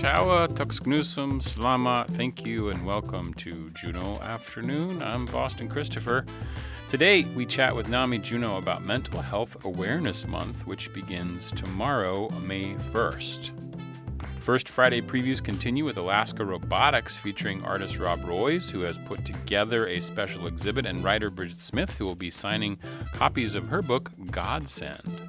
Shawa, Tuxgnusum, Slama, thank you and welcome to Juneau Afternoon. I'm Boston Christopher. Today we chat with NAMI Juneau about Mental Health Awareness Month, which begins tomorrow, May 1st. First Friday previews continue with Alaska Robotics featuring artist Rob Royce, who has put together a special exhibit, and writer Bridget Smith, who will be signing copies of her book, Godsend.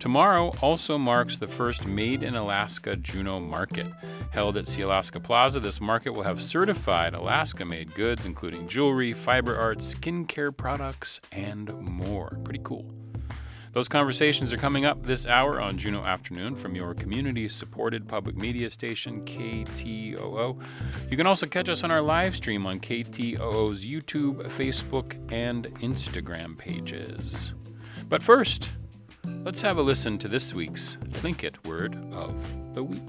Tomorrow also marks the first Made in Alaska Juneau Market. Held at Alaska Plaza, this market will have certified Alaska-made goods, including jewelry, fiber art, skincare products, and more. Pretty cool. Those conversations are coming up this hour on Juneau Afternoon from your community-supported public media station, KTOO. You can also catch us on our live stream on KTOO's YouTube, Facebook, and Instagram pages. But first, let's have a listen to this week's Tlingit Word of the Week.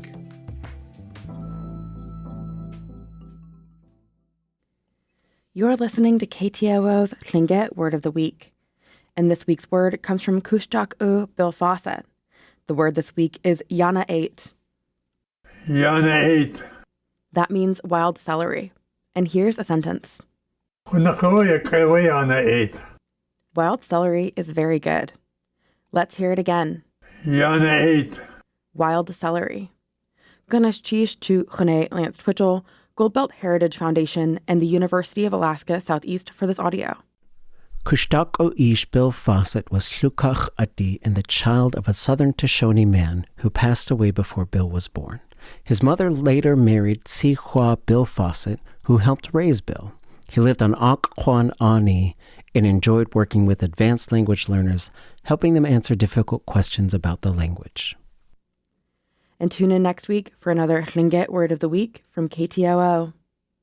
You're listening to KTOO's Tlingit Word of the Week. And this week's word comes from Kushtak Bill Fawcett. The word this week is Yana 8. Yana 8. That means wild celery. And here's a sentence. Yana 8. Wild celery is very good. Let's hear it again. Yana 8. Wild celery. Ganesh Chish to Juneau Lance Twitchell, Goldbelt Heritage Foundation, and the University of Alaska Southeast for this audio. Kushtako Ish Bill Fawcett was Slukach Ati and the child of a southern Shoshone man who passed away before Bill was born. His mother later married Sihua Bill Fawcett, who helped raise Bill. He lived on Akquan Ani and enjoyed working with advanced language learners, helping them answer difficult questions about the language. And tune in next week for another Tlingit Word of the Week from KTOO.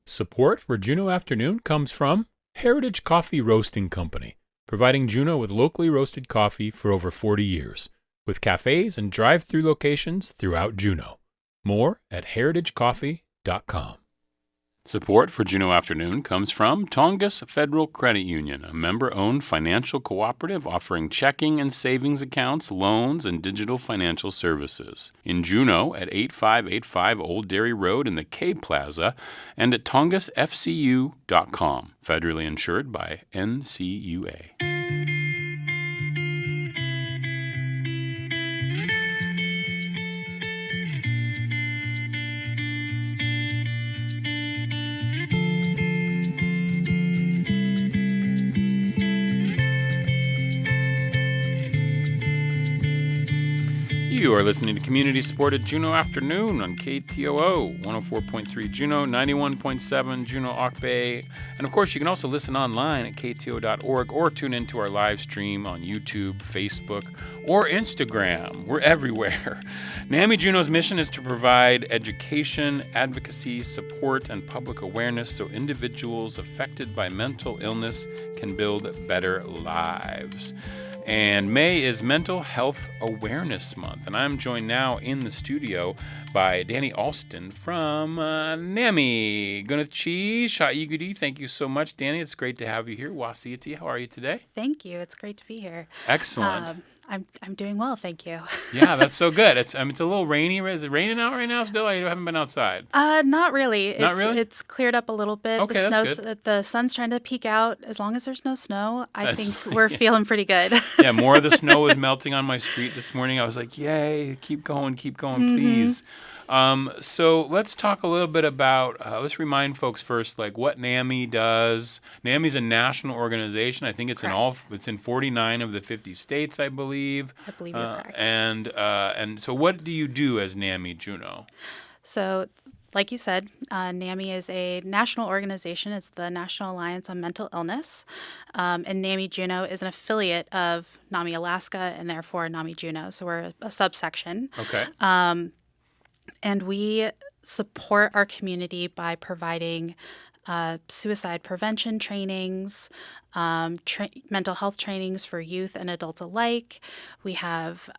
Support for Juneau Afternoon comes from Heritage Coffee Roasting Company, providing Juneau with locally roasted coffee for over 40 years, with cafes and drive-through locations throughout Juneau. More at heritagecoffee.com. Support for Juneau Afternoon comes from Tongass Federal Credit Union, a member-owned financial cooperative offering checking and savings accounts, loans, and digital financial services. In Juneau at 8585 Old Dairy Road in the K Plaza and at tongassfcu.com. Federally insured by NCUA. You are listening to community-supported Juneau Afternoon on KTOO, 104.3 Juneau, 91.7 Juneau Auk Bay. And, of course, you can also listen online at kto.org or tune into our live stream on YouTube, Facebook, or Instagram. We're everywhere. NAMI Juneau's mission is to provide education, advocacy, support, and public awareness so individuals affected by mental illness can build better lives. And May is Mental Health Awareness Month, and I'm joined now in the studio by Danny Alston from NAMI. Gunachi Shaigudi, thank you so much, Danny. It's great to have you here. Wasiyati, how are you today? Thank you. It's great to be here. Excellent. I'm doing well, thank you. Yeah, that's so good. It's a little rainy. Is it raining out right now still? I haven't been outside. Not really. Not really? It's cleared up a little bit. Okay, that's good. The sun's trying to peek out. As long as there's no snow, I think we're feeling pretty good. Yeah, more of the snow was melting on my street this morning. I was like, yay, keep going, please. So let's talk a little bit about, let's remind folks first, like what NAMI does. NAMI is a national organization. I think it's it's in 49 of the 50 states, I believe. I believe you're correct. And so what do you do as NAMI Juneau? So, like you said, NAMI is a national organization. It's the National Alliance on Mental Illness. And NAMI Juneau is an affiliate of NAMI Alaska and therefore NAMI Juneau. So we're a subsection. Okay. And we support our community by providing suicide prevention trainings, mental health trainings for youth and adults alike. We have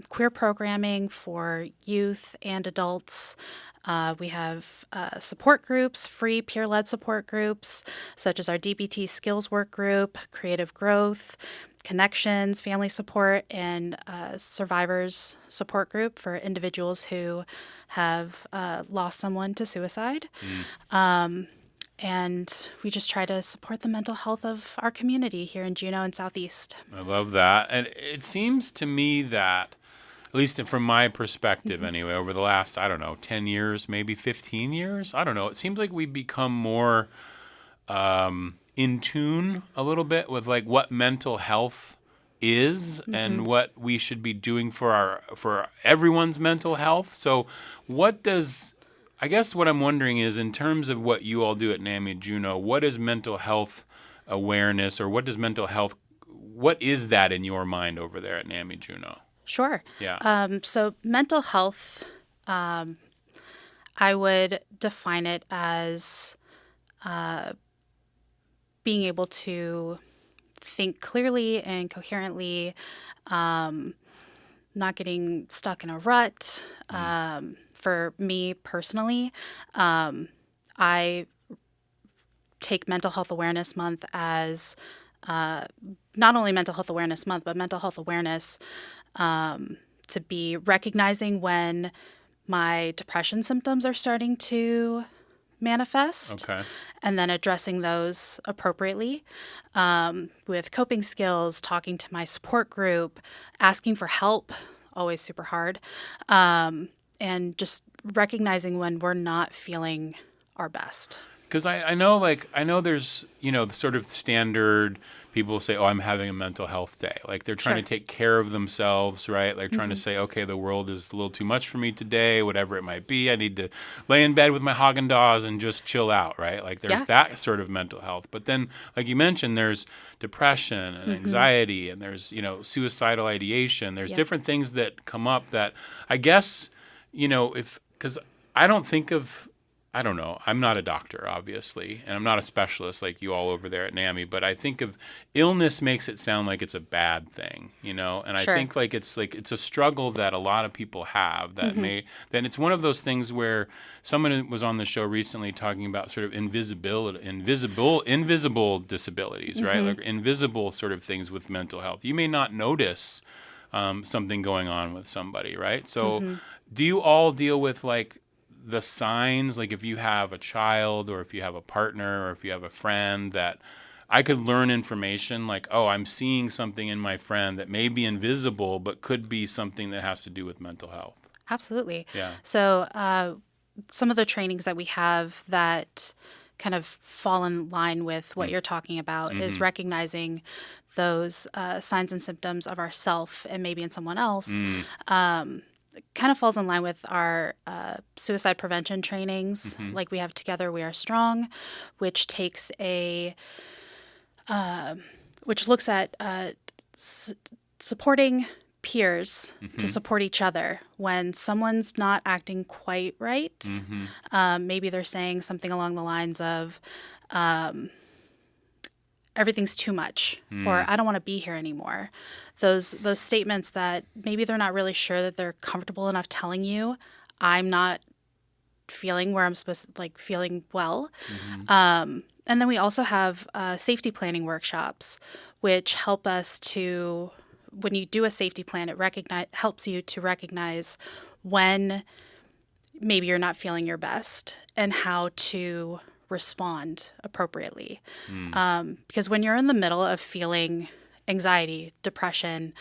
queer programming for youth and adults. We have support groups, free peer-led support groups, such as our DBT Skills Work Group, Creative Growth, connections, family support, and survivors support group for individuals who have lost someone to suicide. And we just try to support the mental health of our community here in Juneau and Southeast. I love that. And it seems to me that, at least from my perspective anyway, over the last, 10 years, maybe 15 years, I don't know. It seems like we've become more in tune a little bit with like what mental health is and what we should be doing for everyone's mental health. So I guess what I'm wondering is, in terms of what you all do at NAMI Juneau, what is mental health awareness, or what is that in your mind over there at NAMI Juneau? Sure. Yeah. So mental health, I would define it as being able to think clearly and coherently, not getting stuck in a rut. For me personally, I take Mental Health Awareness Month as not only Mental Health Awareness Month, but mental health awareness to be recognizing when my depression symptoms are starting to manifest, and then addressing those appropriately with coping skills, talking to my support group, asking for help, always super hard, and just recognizing when we're not feeling our best. Because I know there's, sort of standard people say, oh, I'm having a mental health day. Like they're trying to take care of themselves, right? Like trying to say, okay, the world is a little too much for me today, whatever it might be. I need to lay in bed with my Haagen-Dazs and just chill out, right? Like there's that sort of mental health. But then, like you mentioned, there's depression and anxiety, and there's, suicidal ideation. There's different things that come up that I guess, because I don't know. I'm not a doctor, obviously, and I'm not a specialist like you all over there at NAMI, but I think of illness makes it sound like it's a bad thing, and I think it's a struggle that a lot of people have that then it's one of those things where someone was on the show recently talking about sort of invisible disabilities, right? Like invisible sort of things with mental health. You may not notice something going on with somebody, right? So do you all deal with like the signs, like if you have a child or if you have a partner or if you have a friend, that I could learn information like, oh, I'm seeing something in my friend that may be invisible but could be something that has to do with mental health? Absolutely. Yeah. So some of the trainings that we have that kind of fall in line with what you're talking about is recognizing those signs and symptoms of ourself and maybe in someone else. Kind of falls in line with our suicide prevention trainings, like we have Together We Are Strong, which takes which looks at supporting peers to support each other when someone's not acting quite right. Maybe they're saying something along the lines of, everything's too much, or I don't want to be here anymore. Those statements that maybe they're not really sure that they're comfortable enough telling you, I'm not feeling where I'm supposed to, like feeling well. And then we also have safety planning workshops, which help us to, when you do a safety plan, it helps you to recognize when maybe you're not feeling your best and how to respond appropriately. Because when you're in the middle of feeling anxiety, depression,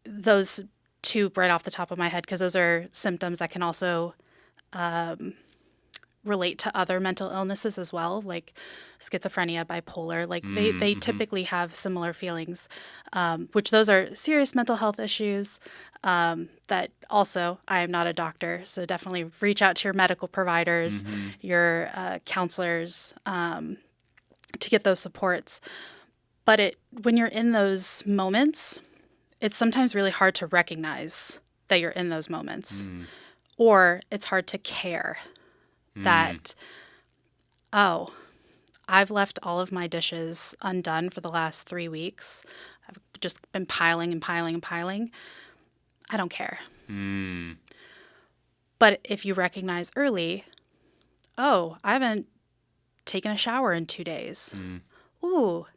those two right off the top of my head, because those are symptoms that can also relate to other mental illnesses as well, like schizophrenia, bipolar. Like they typically have similar feelings, which those are serious mental health issues that also, I am not a doctor, so definitely reach out to your medical providers, your counselors, to get those supports. But when you're in those moments, it's sometimes really hard to recognize that you're in those moments, or it's hard to care that, oh, I've left all of my dishes undone for the last 3 weeks. I've just been piling and piling and piling. I don't care. But if you recognize early, oh, I haven't taken a shower in 2 days. Ooh,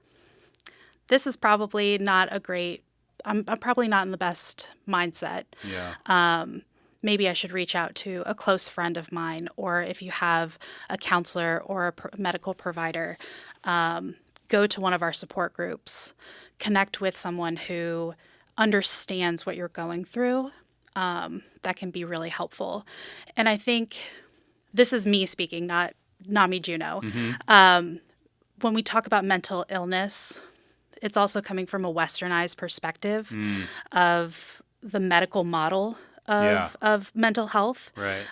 this is probably not a great, I'm probably not in the best mindset. Yeah. Maybe I should reach out to a close friend of mine, or if you have a counselor or a medical provider, go to one of our support groups, connect with someone who understands what you're going through. That can be really helpful. And I think this is me speaking, not NAMI Juneau. When we talk about mental illness, it's also coming from a westernized perspective of the medical model of mental health. Right.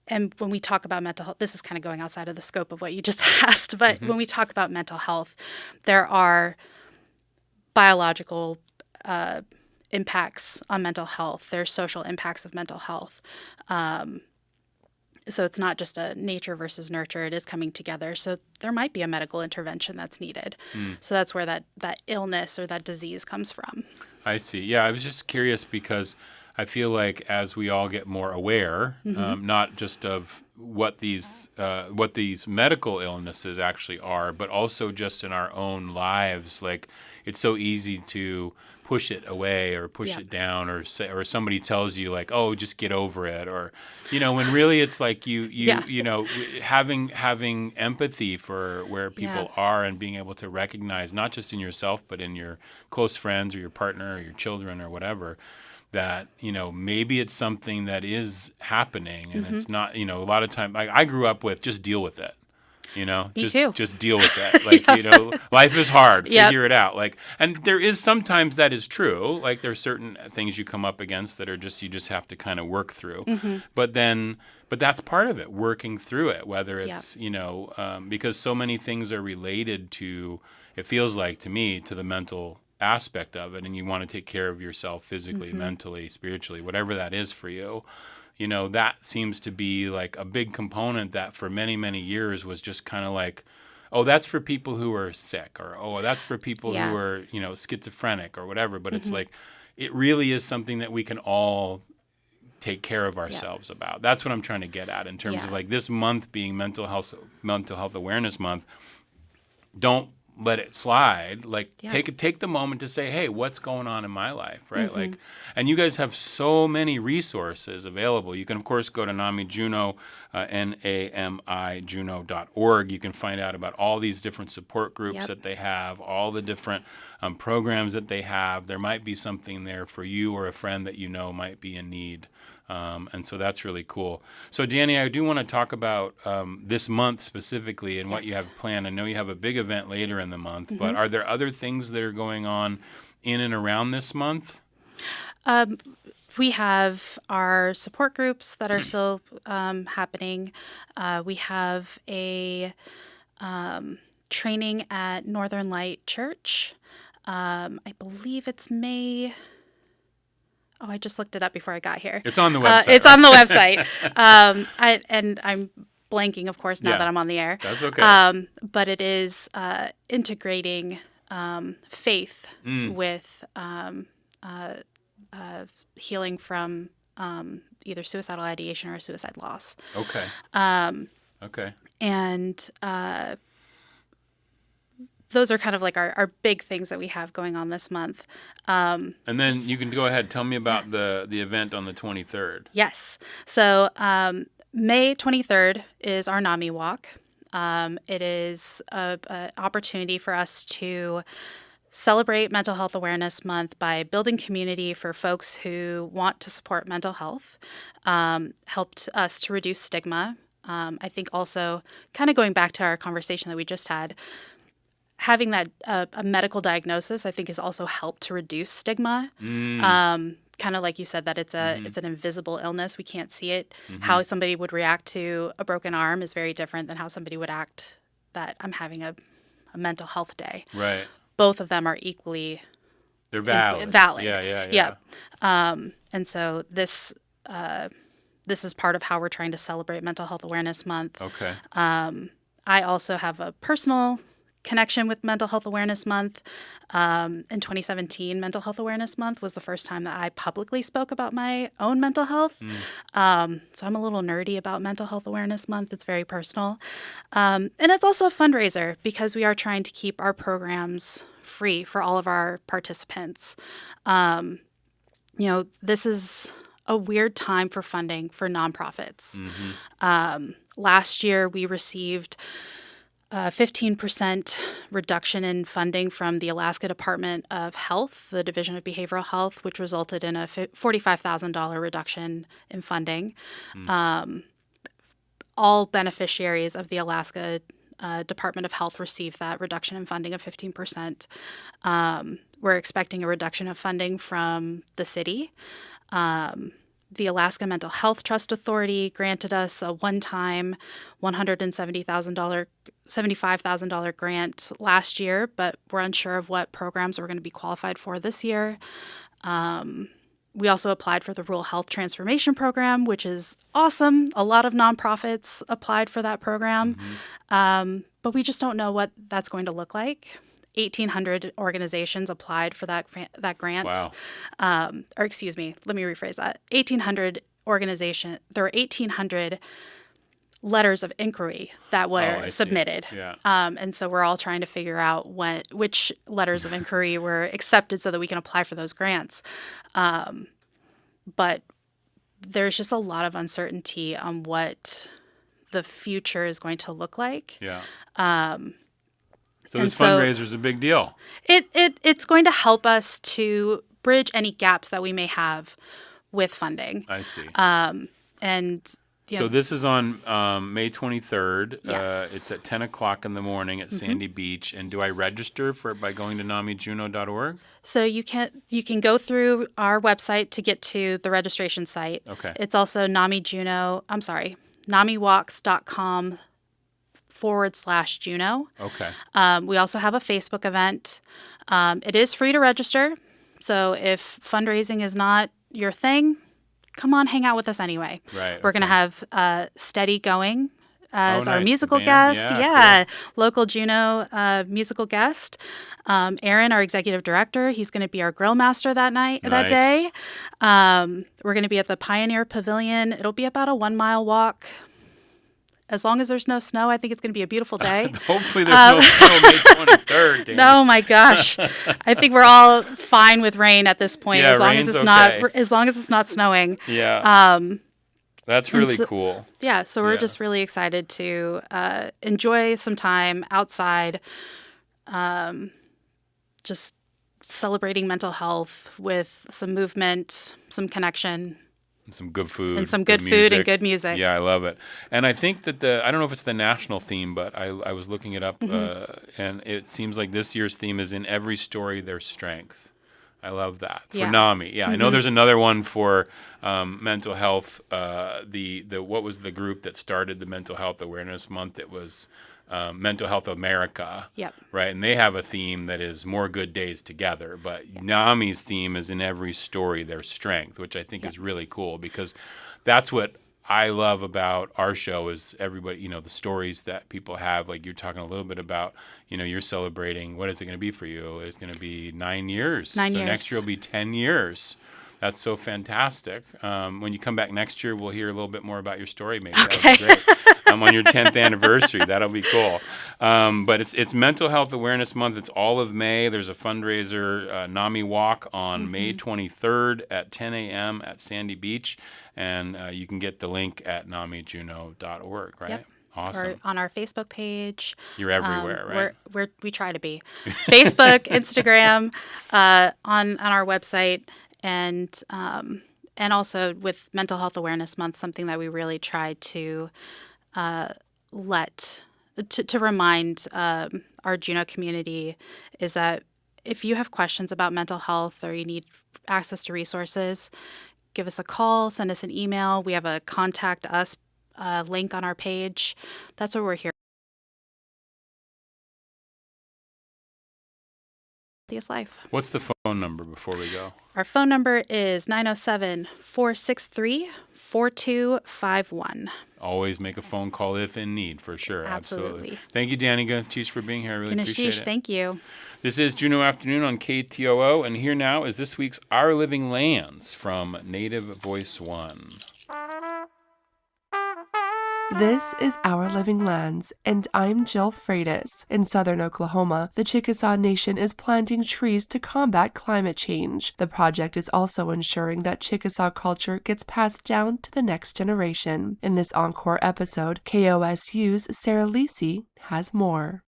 And when we talk about mental health, this is kind of going outside of the scope of what you just asked, but when we talk about mental health, there are biological impacts on mental health. There's social impacts of mental health. So it's not just a nature versus nurture. It is coming together. So there might be a medical intervention that's needed. So that's where that illness or that disease comes from. I see. Yeah, I was just curious because I feel like as we all get more aware, not just of what these medical illnesses actually are, but also just in our own lives, like it's so easy to push it away or push it down, or say, or somebody tells you like, oh, just get over it, or when really it's like you having empathy for where people are and being able to recognize not just in yourself but in your close friends or your partner or your children or whatever, that maybe it's something that is happening and it's not, a lot of time I grew up with just deal with it. Me too. Just deal with it. Like, life is hard. Figure it out. Like, and there is sometimes that is true. Like, there's certain things you come up against that are you just have to kind of work through. But that's part of it, working through it, whether it's, because so many things are related to, it feels like to me, to the mental aspect of it. And you want to take care of yourself physically, mentally, spiritually, whatever that is for you. That seems to be like a big component that for many, many years was just kind of like, oh, that's for people who are sick, or, oh, that's for people who are, schizophrenic or whatever. But it's like, it really is something that we can all take care of ourselves about. That's what I'm trying to get at in terms of like this month being Mental Health Awareness Month. Don't let it slide. Like take the moment to say, hey, what's going on in my life, right? Like, and you guys have so many resources available. You can of course go to NAMI Juneau, NAMI-Juneau.org. You can find out about all these different support groups that they have, all the different programs that they have. There might be something there for you or a friend that might be in need. And so that's really cool. So, Danny, I do want to talk about this month specifically and what you have planned. I know you have a big event later in the month, but are there other things that are going on in and around this month? We have our support groups that are still happening. We have a training at Northern Light Church. I believe it's May. Oh, I just looked it up before I got here. It's on the website. It's on the website. And I'm blanking, of course, now that I'm on the air. That's okay. But it is integrating faith with healing from either suicidal ideation or suicide loss. Okay. Okay. And those are kind of like our big things that we have going on this month. And then you can go ahead. Tell me about the event on the 23rd. Yes. So May 23rd is our NAMI walk. It is an opportunity for us to celebrate Mental Health Awareness Month by building community for folks who want to support mental health, helped us to reduce stigma. I think also kind of going back to our conversation that we just had, having that a medical diagnosis, I think, has also helped to reduce stigma. Kind of like you said, that it's an invisible illness. We can't see it. How somebody would react to a broken arm is very different than how somebody would act that I'm having a mental health day. Right. Both of them are equally they're valid. Yeah. And so this is part of how we're trying to celebrate Mental Health Awareness Month. Okay. I also have a personal connection with Mental Health Awareness Month, in 2017, Mental Health Awareness Month was the first time that I publicly spoke about my own mental health. So I'm a little nerdy about Mental Health Awareness Month. It's very personal. And it's also a fundraiser because we are trying to keep our programs free for all of our participants. This is a weird time for funding for nonprofits. Last year, we received a 15% reduction in funding from the Alaska Department of Health, the Division of Behavioral Health, which resulted in a $45,000 reduction in funding. All beneficiaries of the Alaska Department of Health received that reduction in funding of 15%. We're expecting a reduction of funding from the city. The Alaska Mental Health Trust Authority granted us a one-time $75,000 grant last year, but we're unsure of what programs we're going to be qualified for this year. We also applied for the Rural Health Transformation Program, which is awesome. A lot of nonprofits applied for that program, but we just don't know what that's going to look like. 1,800 organizations applied for that grant. Wow. Or excuse me, let me rephrase that. 1,800 organizations. There were 1,800 letters of inquiry that were submitted. Yeah. And so we're all trying to figure out which letters of inquiry were accepted so that we can apply for those grants. But there's just a lot of uncertainty on what the future is going to look like. Yeah. So this fundraiser is a big deal. It's going to help us to bridge any gaps that we may have with funding. I see. So this is on May 23rd. Yes. It's at 10 o'clock in the morning at Sandy Beach. And do I register for it by going to NAMIjuneau.org? So you can go through our website to get to the registration site. Okay. It's also NAMIWalks.com/Juneau. Okay. We also have a Facebook event. It is free to register. So if fundraising is not your thing, come on, hang out with us anyway. Right. We're going to have Steady going as our nice. musical The band? guest. Yeah, Local Juneau musical guest. Aaron, our executive director, he's going to be our grill master that day. We're going to be at the Pioneer Pavilion. It'll be about a 1 mile walk. As long as there's no snow, I think it's going to be a beautiful day. Hopefully there's no snow May 23rd, Dan. No, my gosh. I think we're all fine with rain at this point, Yeah, as long as rain's it's okay. not snowing. Yeah. That's really cool. Yeah, so we're just really excited to enjoy some time outside, just celebrating mental health with some movement, some connection. Some good food. And some good food and good music. Yeah, I love it. And I think that I don't know if it's the national theme, but I was looking it up, and it seems like this year's theme is in every story there's strength. I love that. For NAMI. Yeah, I know there's another one for mental health. What was the group that started the Mental Health Awareness Month? It was Mental Health America. Yep. Right, and they have a theme that is more good days together. But NAMI's theme is in every story there's strength, which I think is really cool because that's what I love about our show is everybody, the stories that people have. Like you're talking a little bit about, you're celebrating. What is it going to be for you? It's going to be 9 years. So next year will be 10 years. That's so fantastic. When you come back next year, we'll hear a little bit more about your story. Maybe that would be great. On your 10th anniversary, that'll be cool. But it's Mental Health Awareness Month. It's all of May. There's a fundraiser, NAMI Walk, on May 23rd at 10 a.m. at Sandy Beach, and you can get the link at NAMIjuneau.org. Right? Yep. Awesome. Or on our Facebook page. You're everywhere, right? We try to be. Facebook, Instagram, on our website. And also with Mental Health Awareness Month, something that we really try to remind our Juneau community is that if you have questions about mental health or you need access to resources, give us a call, send us an email. We have a contact us link on our page. That's what we're here life. What's the phone number before we go? Our phone number is 907-463-4251. Always make a phone call if in need, for sure. Absolutely. Thank you, Danny Gunthish, for being here. I really appreciate it. Thank you. This is Juneau Afternoon on KTOO, and here now is this week's Our Living Lands from Native Voice One. This is Our Living Lands, and I'm Jill Freitas. In southern Oklahoma, the Chickasaw Nation is planting trees to combat climate change. The project is also ensuring that Chickasaw culture gets passed down to the next generation. In this encore episode, KOSU's Sarah Lisi has more.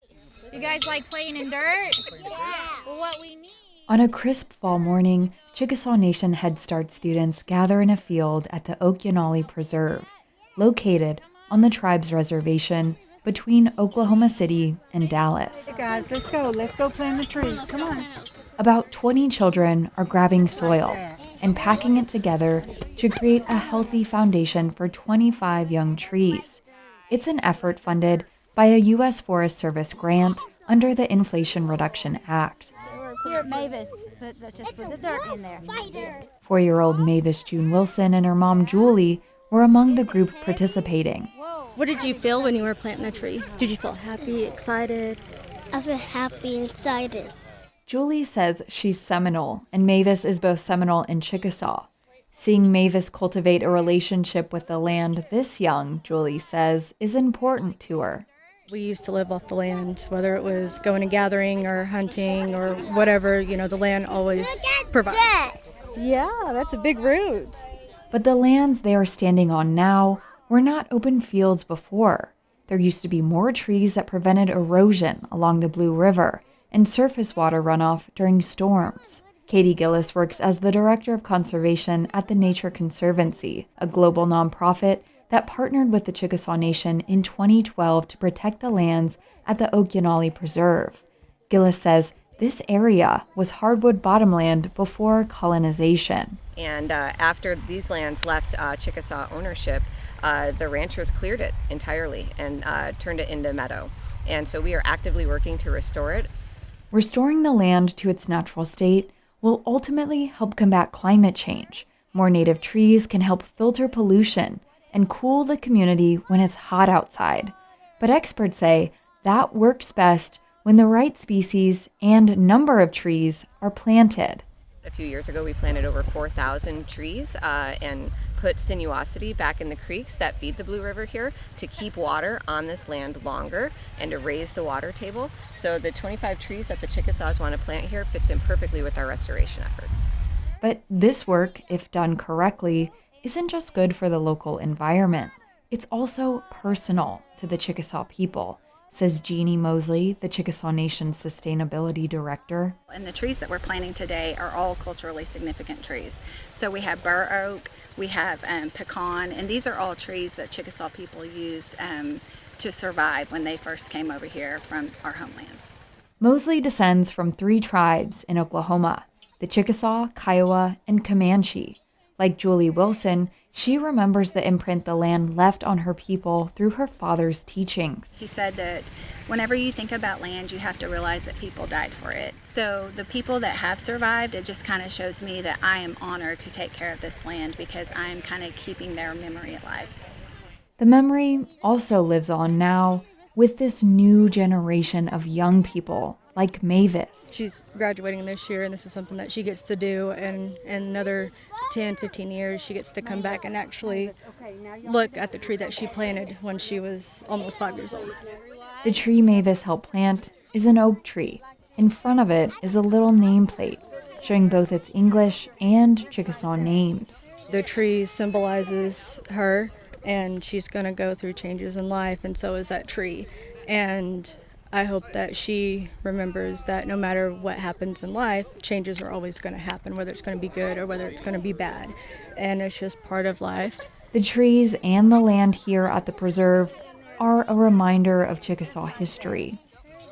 You guys like playing in dirt? Yeah. Well, what we need. On a crisp fall morning, Chickasaw Nation Head Start students gather in a field at the Oklahoma Preserve, located on the tribe's reservation between Oklahoma City and Dallas. Hey guys, let's go plant the tree. Come on. About 20 children are grabbing soil and packing it together to create a healthy foundation for 25 young trees. It's an effort funded by a U.S. Forest Service grant under the Inflation Reduction Act. Here, Mavis, just put the dirt in there. 4-year-old Mavis June Wilson and her mom Julie were among the group participating. What did you feel when you were planting a tree? Did you feel happy, excited? I feel happy and excited. Julie says she's Seminole, and Mavis is both Seminole and Chickasaw. Seeing Mavis cultivate a relationship with the land this young, Julie says, is important to her. We used to live off the land, whether it was going and gathering or hunting or whatever, the land always provides. Yeah, that's a big root. But the lands they are standing on now were not open fields before. There used to be more trees that prevented erosion along the Blue River and surface water runoff during storms. Katie Gillis works as the Director of Conservation at the Nature Conservancy, a global nonprofit that partnered with the Chickasaw Nation in 2012 to protect the lands at the Oklahoma Preserve. Gillis says this area was hardwood bottomland before colonization. And after these lands left Chickasaw ownership, the ranchers cleared it entirely and turned it into meadow. And so we are actively working to restore it. Restoring the land to its natural state will ultimately help combat climate change. More native trees can help filter pollution and cool the community when it's hot outside. But experts say that works best when the right species and number of trees are planted. A few years ago, we planted over 4,000 trees and put sinuosity back in the creeks that feed the Blue River here to keep water on this land longer and to raise the water table. So the 25 trees that the Chickasaws want to plant here fits in perfectly with our restoration efforts. But this work, if done correctly, isn't just good for the local environment. It's also personal to the Chickasaw people, says Jeannie Mosley, the Chickasaw Nation Sustainability Director. And the trees that we're planting today are all culturally significant trees. So we have bur oak, we have pecan, and these are all trees that Chickasaw people used to survive when they first came over here from our homelands. Mosley descends from 3 tribes in Oklahoma, the Chickasaw, Kiowa, and Comanche. Like Julie Wilson, she remembers the imprint the land left on her people through her father's teachings. He said that whenever you think about land, you have to realize that people died for it. So the people that have survived, it just kind of shows me that I am honored to take care of this land because I am kind of keeping their memory alive. The memory also lives on now with this new generation of young people like Mavis. She's graduating this year, and this is something that she gets to do, and in another 10, 15 years, she gets to come back and actually look at the tree that she planted when she was almost 5 years old. The tree Mavis helped plant is an oak tree. In front of it is a little nameplate showing both its English and Chickasaw names. The tree symbolizes her, and she's going to go through changes in life, and so is that tree. And I hope that she remembers that no matter what happens in life, changes are always going to happen, whether it's going to be good or whether it's going to be bad. And it's just part of life. The trees and the land here at the preserve are a reminder of Chickasaw history,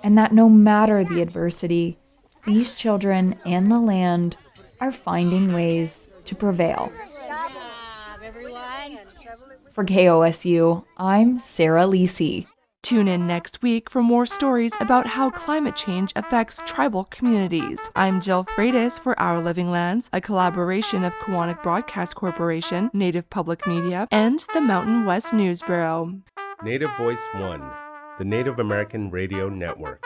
and that no matter the adversity, these children and the land are finding ways to prevail. For KOSU, I'm Sarah Lisi. Tune in next week for more stories about how climate change affects tribal communities. I'm Jill Freitas for Our Living Lands, a collaboration of Kiwanis Broadcast Corporation, Native Public Media, and the Mountain West News Bureau. Native Voice One, the Native American Radio Network.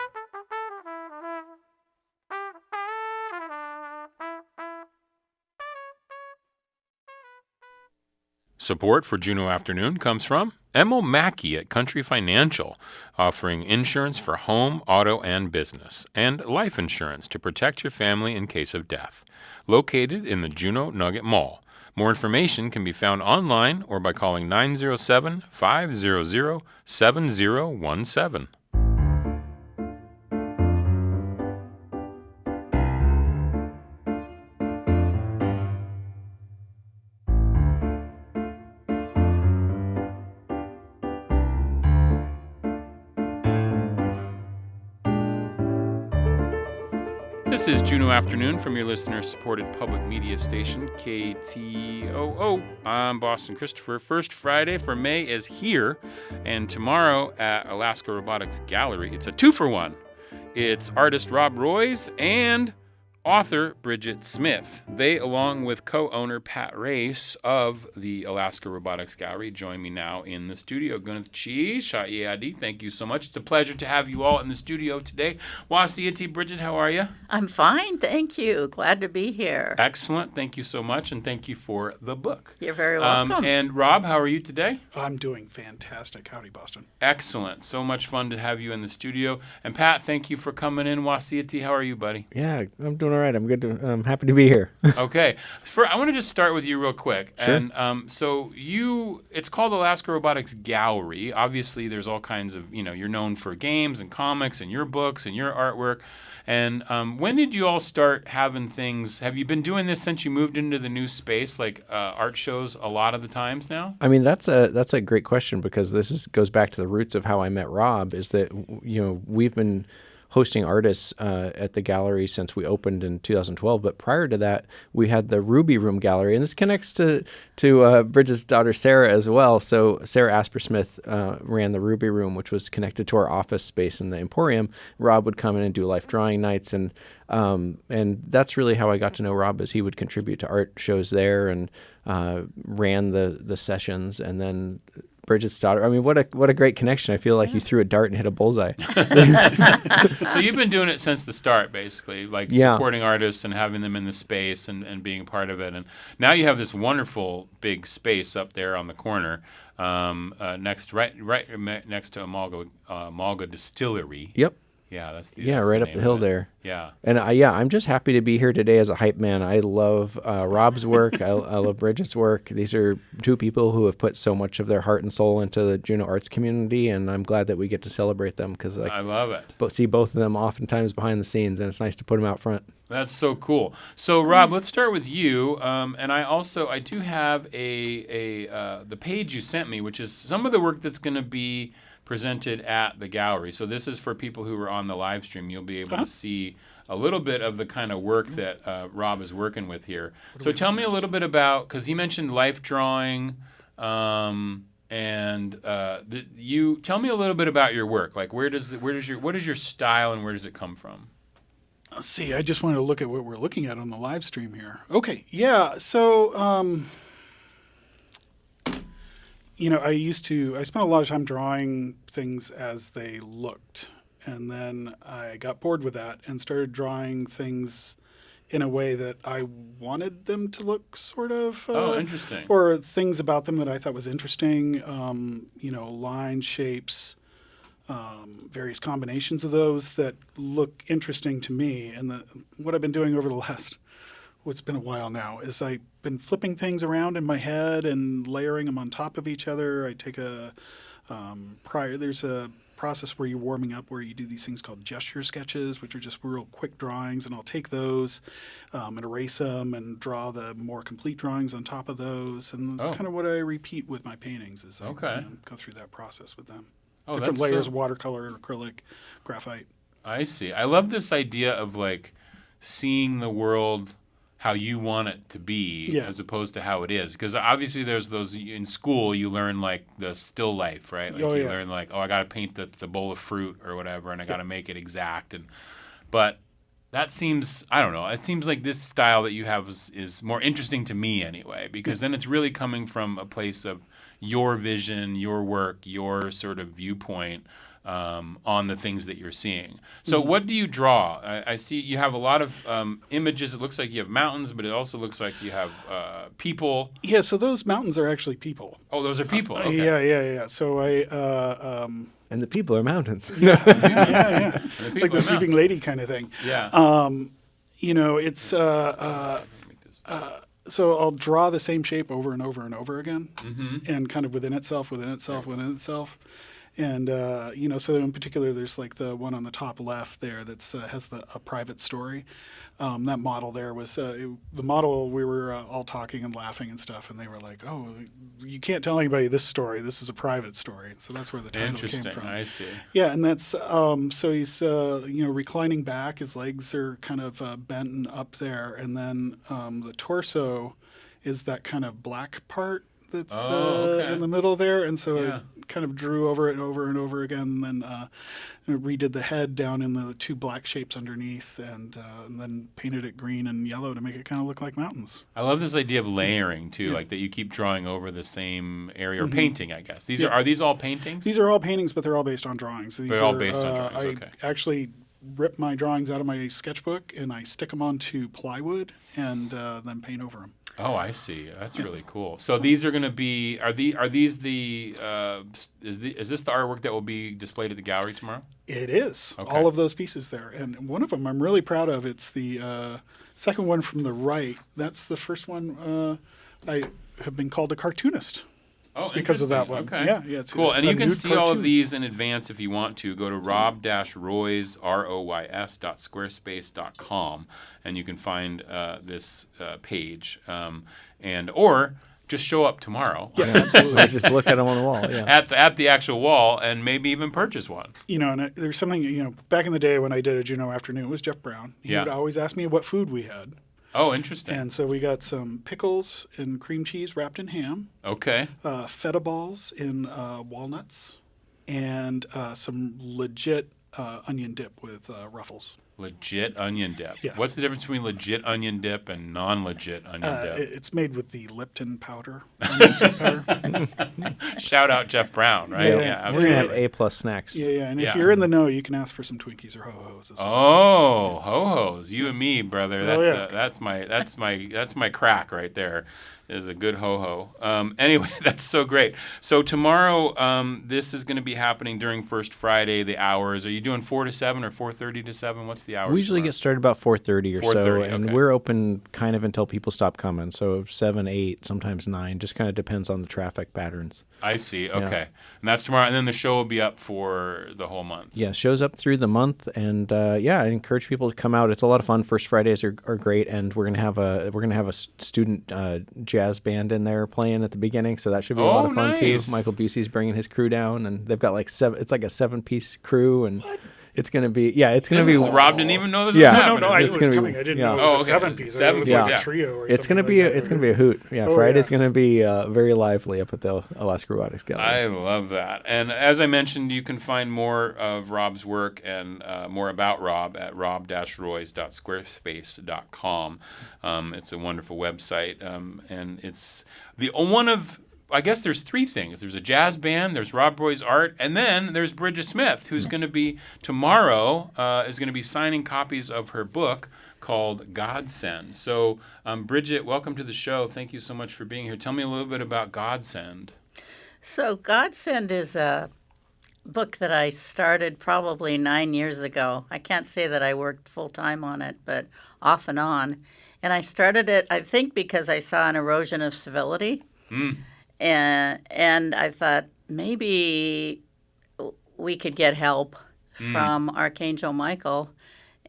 Support for Juneau Afternoon comes from Emil Mackey at Country Financial, offering insurance for home, auto, and business, and life insurance to protect your family in case of death. Located in the Juneau Nugget Mall. More information can be found online or by calling 907-500-7017. This is Juneau Afternoon from your listener-supported public media station, KTOO. I'm Boston Christopher. First Friday for May is here, and tomorrow at Alaska Robotics Gallery, it's a 2-for-1. It's artist Rob Royce and author Bridget Smith. They, along with co-owner Pat Race of the Alaska Robotics Gallery, join me now in the studio. Gunath Chi, Sha'iyadi, thank you so much. It's a pleasure to have you all in the studio today. Wasiyati, Bridget, how are you? I'm fine, thank you. Glad to be here. Excellent. Thank you so much, and thank you for the book. You're very welcome. And Rob, how are you today? I'm doing fantastic. Howdy, Boston. Excellent. So much fun to have you in the studio. And Pat, thank you for coming in. Wasiyati, how are you, buddy? Yeah, I'm doing all right. I'm good. I'm happy to be here. Okay. I want to just start with you real quick. Sure. And it's called Alaska Robotics Gallery. Obviously, there's all kinds of, you're known for games and comics and your books and your artwork. And when did you all start having things? Have you been doing this since you moved into the new space, like art shows a lot of the times now? I mean, that's a great question, because this goes back to the roots of how I met Rob, is that, we've been hosting artists at the gallery since we opened in 2012. But prior to that, we had the Ruby Room Gallery. And this connects to Bridget's daughter, Sarah, as well. So Sarah Asper Smith ran the Ruby Room, which was connected to our office space in the Emporium. Rob would come in and do life drawing nights. And that's really how I got to know Rob, is he would contribute to art shows there and ran the sessions. And then Bridget's daughter. I mean, what a great connection. I feel like you threw a dart and hit a bullseye. So you've been doing it since the start, basically, like supporting artists and having them in the space and being a part of it. And now you have this wonderful big space up there on the corner, right next to Amalga Distillery. Yep. Yeah, that's right up the hill there. Yeah. And I'm just happy to be here today as a hype man. I love Rob's work. I love Bridget's work. These are two people who have put so much of their heart and soul into the Juneau arts community, and I'm glad that we get to celebrate them, because I love it. But see both of them oftentimes behind the scenes, and it's nice to put them out front. That's so cool. So Rob, let's start with you. And I do have the page you sent me, which is some of the work that's going to be presented at the gallery. So this is for people who are on the live stream. You'll be able to see a little bit of the kind of work that Rob is working with here. So tell me a little bit about, because he mentioned life drawing, you tell me a little bit about your work. Like what is your style and where does it come from? Let's see. I just wanted to look at what we're looking at on the live stream here. Okay. Yeah. So, I spent a lot of time drawing things as they looked. And then I got bored with that and started drawing things in a way that I wanted them to look, sort of. Interesting. Or things about them that I thought was interesting. Line shapes, various combinations of those that look interesting to me. And what I've been doing over the last, what's been a while now, is I've been flipping things around in my head and layering them on top of each other. I take there's a process where you're warming up where you do these things called gesture sketches, which are just real quick drawings, and I'll take those and erase them and draw the more complete drawings on top of those. And that's kind of what I repeat with my paintings, is I go through that process with them. Different layers of watercolor, acrylic, graphite. I see. I love this idea of like seeing the world how you want it to be Yeah. as opposed to how it is. Because obviously there's those, in school you learn like the still life, right? Like you learn like, I got to paint the bowl of fruit or whatever, and I got to make it exact. But that seems, I don't know, it seems like this style that you have is more interesting to me anyway, because then it's really coming from a place of your vision, your work, your sort of viewpoint on the things that you're seeing. So what do you draw? I see you have a lot of images. It looks like you have mountains, but it also looks like you have people. Yeah, so those mountains are actually people. Oh, those are people. Okay. Yeah. So and the people are mountains. Yeah. The Like the sleeping lady kind of thing. Yeah. It's so I'll draw the same shape over and over and over again, and kind of within itself. And, so in particular, there's like the one on the top left there that's has a private story. That model there was the model. We were all talking and laughing and stuff, and they were like, "Oh, you can't tell anybody this story. This is a private story." So that's where the title came from. I see. Yeah, and that's so he's reclining back. His legs are kind of bent and up there, and then the torso is that kind of black part that's in the middle there, and so I kind of drew over it over and over again, and then redid the head down in the two black shapes underneath, and then painted it green and yellow to make it kind of look like mountains. I love this idea of layering too, like that you keep drawing over the same area, or painting, I guess. Are these all paintings? These are all paintings, but they're all based on drawings. They're all based on drawings, okay. I actually rip my drawings out of my sketchbook, and I stick them onto plywood, and then paint over them. Oh, I see. That's really cool. So these are going to be. Is this the artwork that will be displayed at the gallery tomorrow? It is. Okay. All of those pieces there, and one of them I'm really proud of. It's the second one from the right. That's the first one. I have been called a cartoonist. Oh, because of that one. Okay. Yeah, it's cool. And you can nude see all cartoon. of these in advance if you want to. Go to rob-roys, roys.squarespace.com, and you can find this page. Or just show up tomorrow. Yeah, absolutely. Just look at them on the wall. Yeah. At the actual wall, and maybe even purchase one. And there's something, back in the day when I did a Juneau Afternoon, it was Jeff Brown. He would always ask me what food we had. Oh, interesting. And so we got some pickles and cream cheese wrapped in ham. Okay. Feta balls in walnuts, and some legit onion dip with ruffles. Legit onion dip. Yeah. What's the difference between legit onion dip and non-legit onion dip? It's made with the Lipton powder. Onion soup powder. Shout out Jeff Brown, right? Yeah, we're going to have A+ snacks. Yeah. And if you're in the know, you can ask for some Twinkies or Ho-Hos as well. Oh, Ho-Hos. You and me, brother. That's That's my crack right there. Is a good ho-ho. Anyway, that's so great. So tomorrow, this is going to be happening during First Friday, the hours. Are you doing 4 to 7 or 4:30 to 7? What's the hours? We usually get started about 4:30 or 4:30, so, and okay. we're open kind of until people stop coming. So 7, 8, sometimes 9, just kind of depends on the traffic patterns. I see. Okay. And that's tomorrow. And then the show will be up for the whole month. Yeah, shows up through the month, and I encourage people to come out. It's a lot of fun. First Fridays are great, and we're gonna have a student jazz band in there playing at the beginning, so that should be a lot of fun too. Michael Busey's bringing his crew down, and they've got like 7. It's like a 7-piece crew, and it's gonna be Rob didn't even know this was happening. No, I knew it was coming. I didn't know it was a 7-piece. It was like a trio or it's something. It's gonna be a hoot. Yeah, Friday's gonna be very lively up at the Alaska Robotics Gallery. I love that. And as I mentioned, you can find more of Rob's work and more about Rob at rob-roys.squarespace.com. It's a wonderful website, and it's the one of. I guess there's 3 things. There's a jazz band, there's Rob Roy's art, and then there's Bridget Smith, who's going to be, tomorrow, is going to be signing copies of her book called Godsend. So, Bridget, welcome to the show. Thank you so much for being here. Tell me a little bit about Godsend. So Godsend is a book that I started probably 9 years ago. I can't say that I worked full-time on it, but off and on. And I started it, I think, because I saw an erosion of civility. And I thought maybe we could get help from Archangel Michael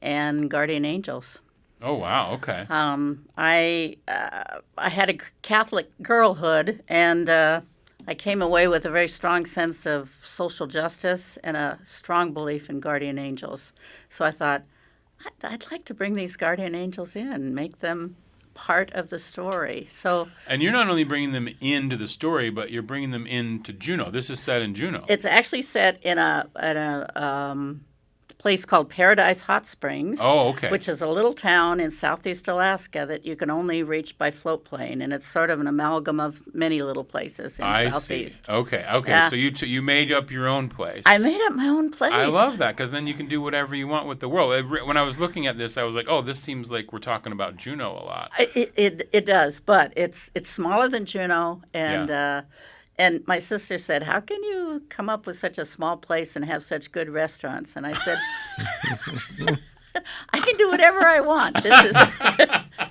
and Guardian Angels. Oh, wow. Okay. I had a Catholic girlhood, and I came away with a very strong sense of social justice and a strong belief in Guardian Angels. So I thought, I'd like to bring these Guardian Angels in, make them part of the story. So, and you're not only bringing them into the story, but you're bringing them into Juneau. This is set in Juneau. It's actually set in a place called Paradise Hot Springs. Oh, okay. Which is a little town in southeast Alaska that you can only reach by float plane, and it's sort of an amalgam of many little places in southeast. See. Okay. Yeah. So you made up your own place. I made up my own place. I love that, because then you can do whatever you want with the world. When I was looking at this, I was like, oh, this seems like we're talking about Juneau a lot. It does, but it's smaller than Juneau, and and my sister said, how can you come up with such a small place and have such good restaurants? And I said, I can do whatever I want. This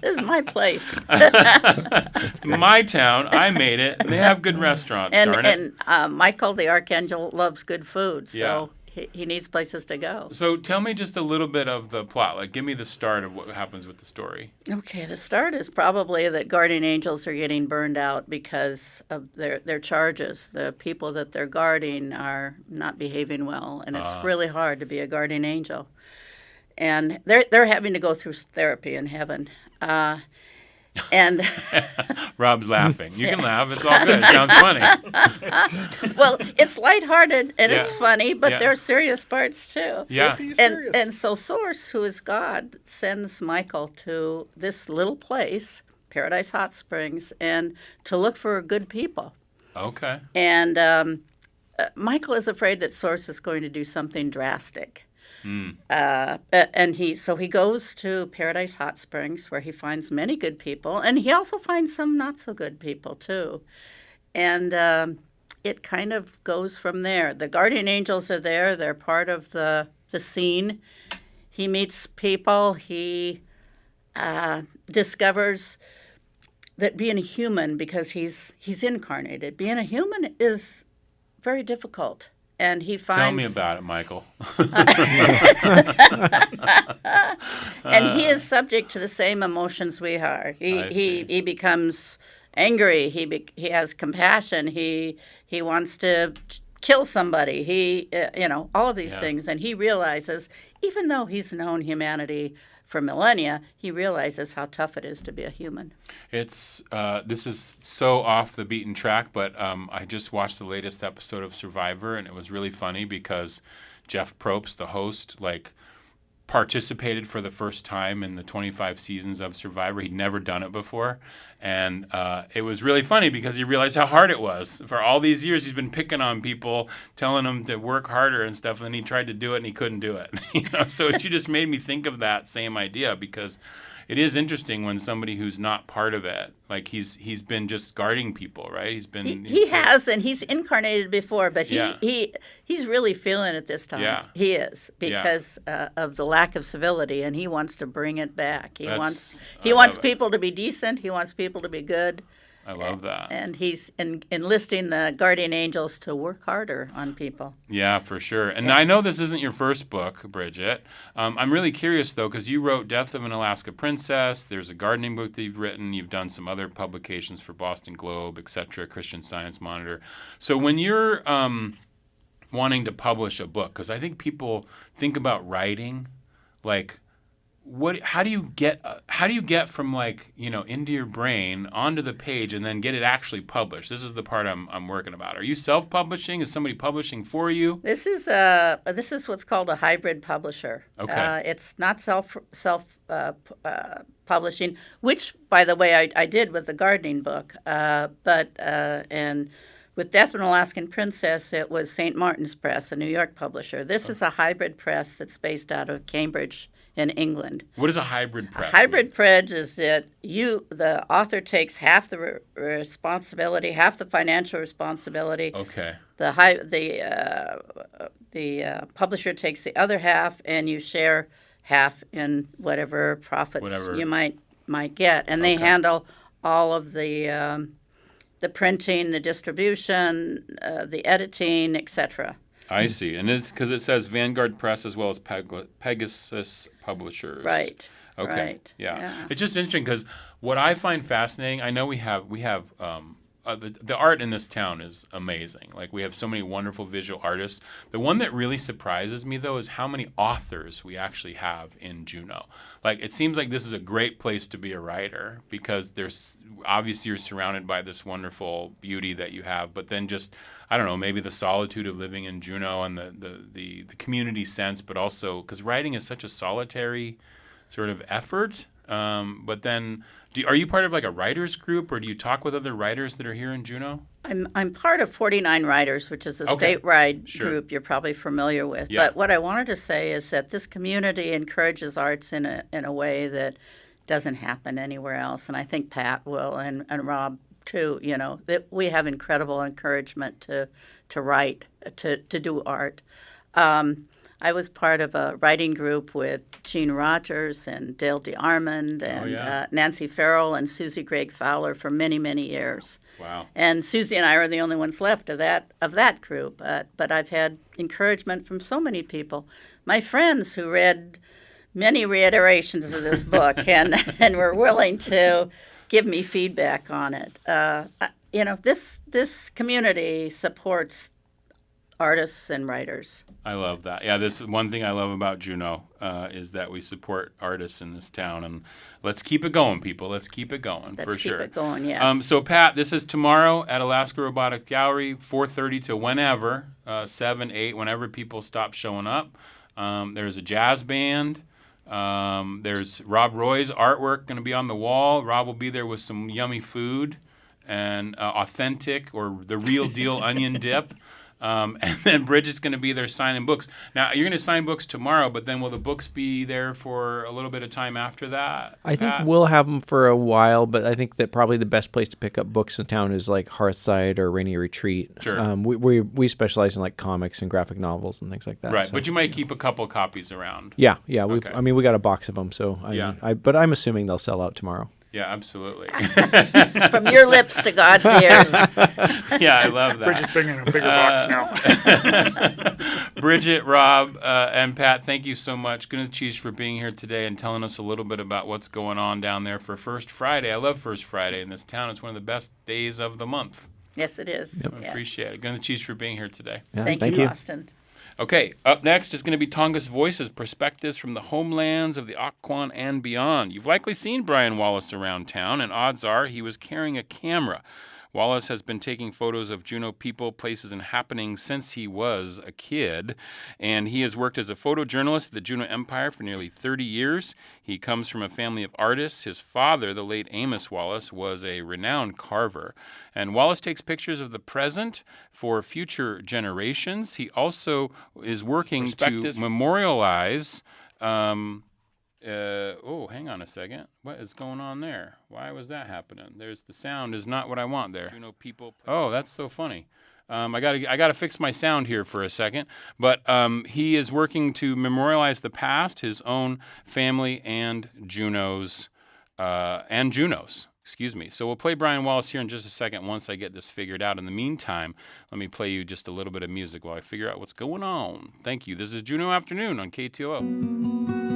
is my place. It's my town. I made it. They have good restaurants, darn it. And Michael the Archangel loves good food, so he needs places to go. So tell me just a little bit of the plot. Like, give me the start of what happens with the story. Okay, the start is probably that guardian angels are getting burned out because of their charges. The people that they're guarding are not behaving well, and it's really hard to be a guardian angel. And they're having to go through therapy in heaven. And Rob's laughing. You can laugh. It's all good. It sounds funny. Well, it's lighthearted and it's funny, but there are serious parts too. Yeah. And so Source, who is God, sends Michael to this little place, Paradise Hot Springs, and to look for good people. Okay. And Michael is afraid that Source is going to do something drastic. And he goes to Paradise Hot Springs, where he finds many good people, and he also finds some not so good people too. And it kind of goes from there. The guardian angels are there; they're part of the scene. He meets people. He discovers that being a human, because he's incarnated, being a human is very difficult. And he finds. Tell me about it, Michael. And he is subject to the same emotions we are. He becomes angry. He has compassion. He wants to kill somebody. All of these things. And he realizes, even though he's known humanity for millennia, he realizes how tough it is to be a human. It's this is so off the beaten track, but I just watched the latest episode of Survivor, and it was really funny because Jeff Probst, the host, participated for the first time in the 25 seasons of Survivor. He'd never done it before. And it was really funny because he realized how hard it was. For all these years, he's been picking on people, telling them to work harder and stuff, and then he tried to do it and he couldn't do it. So it just made me think of that same idea, because it is interesting when somebody who's not part of it, he's been just guarding people, right? He has, and he's incarnated before, but he's really feeling it this time. Yeah. He is, because of the lack of civility, and he wants to bring it back. He wants people to be decent. He wants people to be good. I love that. And he's enlisting the guardian angels to work harder on people. Yeah, for sure. And I know this isn't your first book, Bridget. I'm really curious, though, because you wrote Death of an Alaska Princess. There's a gardening book that you've written. You've done some other publications for Boston Globe, etc., Christian Science Monitor. So when you're wanting to publish a book, because I think people think about writing, how do you get from into your brain onto the page and then get it actually published? This is the part I'm working about. Are you self-publishing? Is somebody publishing for you? This is what's called a hybrid publisher. Okay. It's not self publishing, which, by the way, I did with the gardening book. And with Death of an Alaskan Princess, it was St. Martin's Press, a New York publisher. This is a hybrid press that's based out of Cambridge in England. What is a hybrid press? A hybrid press is that the author takes half the responsibility, half the financial responsibility. Okay. The publisher takes the other half, and you share half in whatever profits you might get, and they handle all of the printing, the distribution, the editing, etc. I see. And it's because it says Vanguard Press as well as Pegasus Publishers. Right. Okay. Right. Yeah. It's just interesting because what I find fascinating, I know we have the art in this town is amazing. Like, we have so many wonderful visual artists. The one that really surprises me, though, is how many authors we actually have in Juneau. Like, it seems like this is a great place to be a writer because there's obviously you're surrounded by this wonderful beauty that you have, but then just, I don't know, maybe the solitude of living in Juneau and the community sense, but also because writing is such a solitary sort of effort. But then, are you part of like a writers group, or do you talk with other writers that are here in Juneau? I'm part of 49 Writers, which is a statewide group you're probably familiar with. Yeah. But what I wanted to say is that this community encourages arts in a way that doesn't happen anywhere else, and I think Pat will and Rob too. You know, that we have incredible encouragement to write, to do art. I was part of a writing group with Gene Rogers and Dale DeArmond and Nancy Farrell and Susie Gregg Fowler for many, many years. Wow. And Susie and I are the only ones left of that group. But I've had encouragement from so many people. My friends who read many reiterations of this book and were willing to give me feedback on it. You know, this community supports artists and writers. I love that. Yeah, this one thing I love about Juneau is that we support artists in this town, and let's keep it going, people. Let's keep it going for sure. Let's keep it going. Yes. So Pat, this is tomorrow at Alaska Robotics Gallery, 4:30 to whenever, 7, 8, whenever people stop showing up. There's a jazz band. There's Rob Roy's artwork going to be on the wall. Rob will be there with some yummy food and authentic or the real deal onion dip. And then Bridget's going to be there signing books. Now, you're going to sign books tomorrow, but then will the books be there for a little bit of time after that? I think we'll have them for a while, but I think that probably the best place to pick up books in town is like Hearthside or Rainy Retreat. Sure. We specialize in like comics and graphic novels and things like that. Right, so. But you might keep a couple copies around. Yeah. Okay. We got a box of them, so but I'm assuming they'll sell out tomorrow. Yeah, absolutely. From your lips to God's ears. Yeah, I love that. Bridget's bringing a bigger box now. Bridget, Rob, and Pat, thank you so much. Good cheese for being here today and telling us a little bit about what's going on down there for First Friday. I love First Friday in this town. It's one of the best days of the month. Yes, it is. Yep. I appreciate it. Good cheese for being here today. Yeah, thank you, Austin. Okay, up next is going to be Tongass Voices, perspectives from the homelands of the Occoquan and beyond. You've likely seen Brian Wallace around town, and odds are he was carrying a camera. Wallace has been taking photos of Juneau people, places, and happenings since he was a kid, and he has worked as a photojournalist at the Juneau Empire for nearly 30 years. He comes from a family of artists. His father, the late Amos Wallace, was a renowned carver, and Wallace takes pictures of the present for future generations. He also is working to memorialize hang on a second. What is going on there? Why was that happening? The sound is not what I want there. Juneau people. Oh, that's so funny. I gotta fix my sound here for a second. But he is working to memorialize the past, his own family, and Juneau's. Excuse me. So we'll play Brian Wallace here in just a second once I get this figured out. In the meantime, let me play you just a little bit of music while I figure out what's going on. Thank you. This is Juneau Afternoon on KTOO.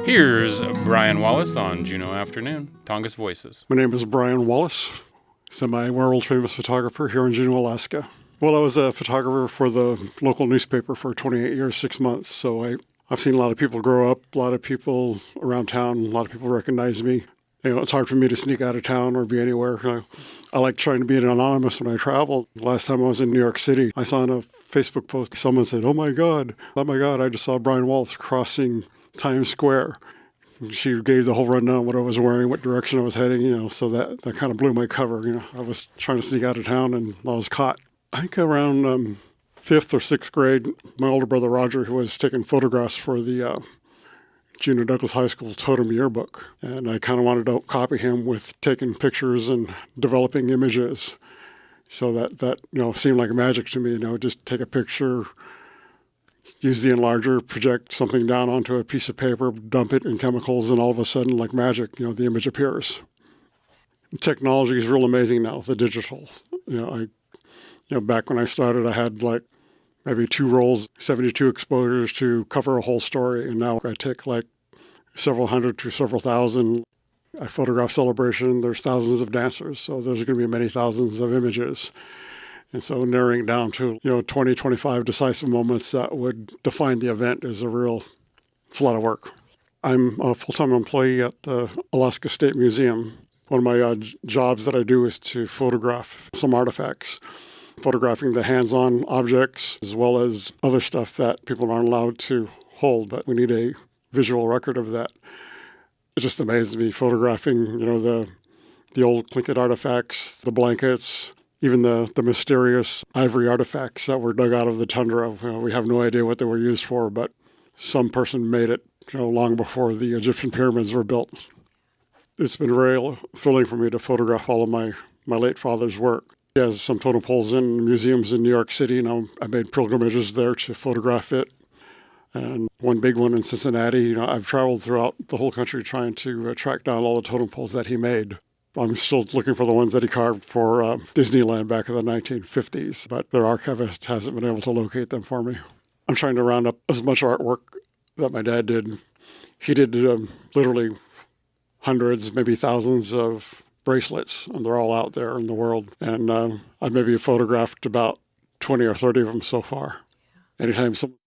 Here's Brian Wallace on Juneau Afternoon, Tongass Voices. My name is Brian Wallace, semi-world famous photographer here in Juneau, Alaska. Well, I was a photographer for the local newspaper for 28 years, 6 months, so I've seen a lot of people grow up, a lot of people around town, a lot of people recognize me. It's hard for me to sneak out of town or be anywhere. I like trying to be anonymous when I travel. Last time I was in New York City, I saw on a Facebook post, someone said, oh my God, I just saw Brian Waltz crossing Times Square. She gave the whole rundown, what I was wearing, what direction I was heading, so that kind of blew my cover. I was trying to sneak out of town and I was caught. I think around 5th or 6th grade, my older brother Roger, who was taking photographs for the Juneau Douglas High School totem yearbook. And I kind of wanted to copy him with taking pictures and developing images. So that seemed like magic to me, just take a picture, use the enlarger, project something down onto a piece of paper, dump it in chemicals, and all of a sudden, like magic, the image appears. Technology is real amazing now, the digital. Back when I started, I had maybe 2 rolls, 72 exposures to cover a whole story. And now I take several hundred to several thousand. I photograph Celebration. There's thousands of dancers. So there's going to be many thousands of images. And so narrowing down to, 20, 25 decisive moments that would define the event is it's a lot of work. I'm a full-time employee at the Alaska State Museum. One of my jobs that I do is to photograph some artifacts. Photographing the hands-on objects as well as other stuff that people aren't allowed to hold, but we need a visual record of that. It just amazes me photographing, the old Tlingit artifacts, the blankets, even the mysterious ivory artifacts that were dug out of the tundra. We have no idea what they were used for, but some person made it, long before the Egyptian pyramids were built. It's been very thrilling for me to photograph all of my late father's work. He has some totem poles in museums in New York City. I made pilgrimages there to photograph it. And one big one in Cincinnati. I've traveled throughout the whole country trying to track down all the totem poles that he made. I'm still looking for the ones that he carved for Disneyland back in the 1950s, but their archivist hasn't been able to locate them for me. I'm trying to round up as much artwork that my dad did. He did literally hundreds, maybe thousands of bracelets, and they're all out there in the world. And I've maybe photographed about 20 or 30 of them so far. Anytime someone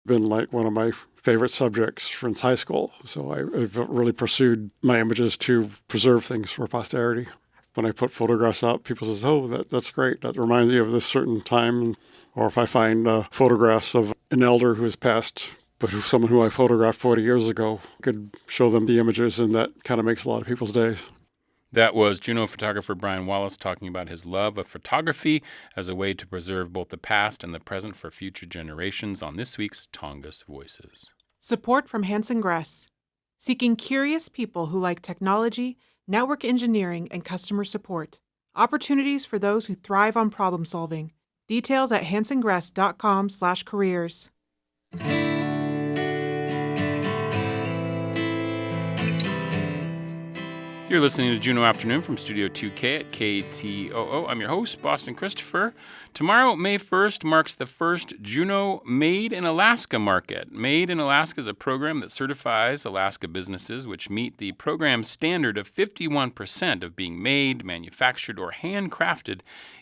been one of my favorite subjects since high school. So I've really pursued my images to preserve things for posterity. When I put photographs out, people say, oh, that's great. That reminds me of this certain time. Or if I find photographs of an elder who has passed, but someone who I photographed 40 years ago, I could show them the images, and that kind of makes a lot of people's days. That was Juneau photographer Brian Wallace talking about his love of photography as a way to preserve both the past and the present for future generations on this week's Tongass Voices. Support from Hanson Gress, seeking curious people who like technology, network engineering, and customer support. Opportunities for those who thrive on problem solving. Details at hansongress.com/careers. You're listening to Juneau Afternoon from Studio 2K at KTOO. I'm your host, Boston Christopher. Tomorrow, May 1st, marks the first Juneau Made in Alaska market. Made in Alaska is a program that certifies Alaska businesses which meet the program standard of 51% of being made, manufactured, or handcrafted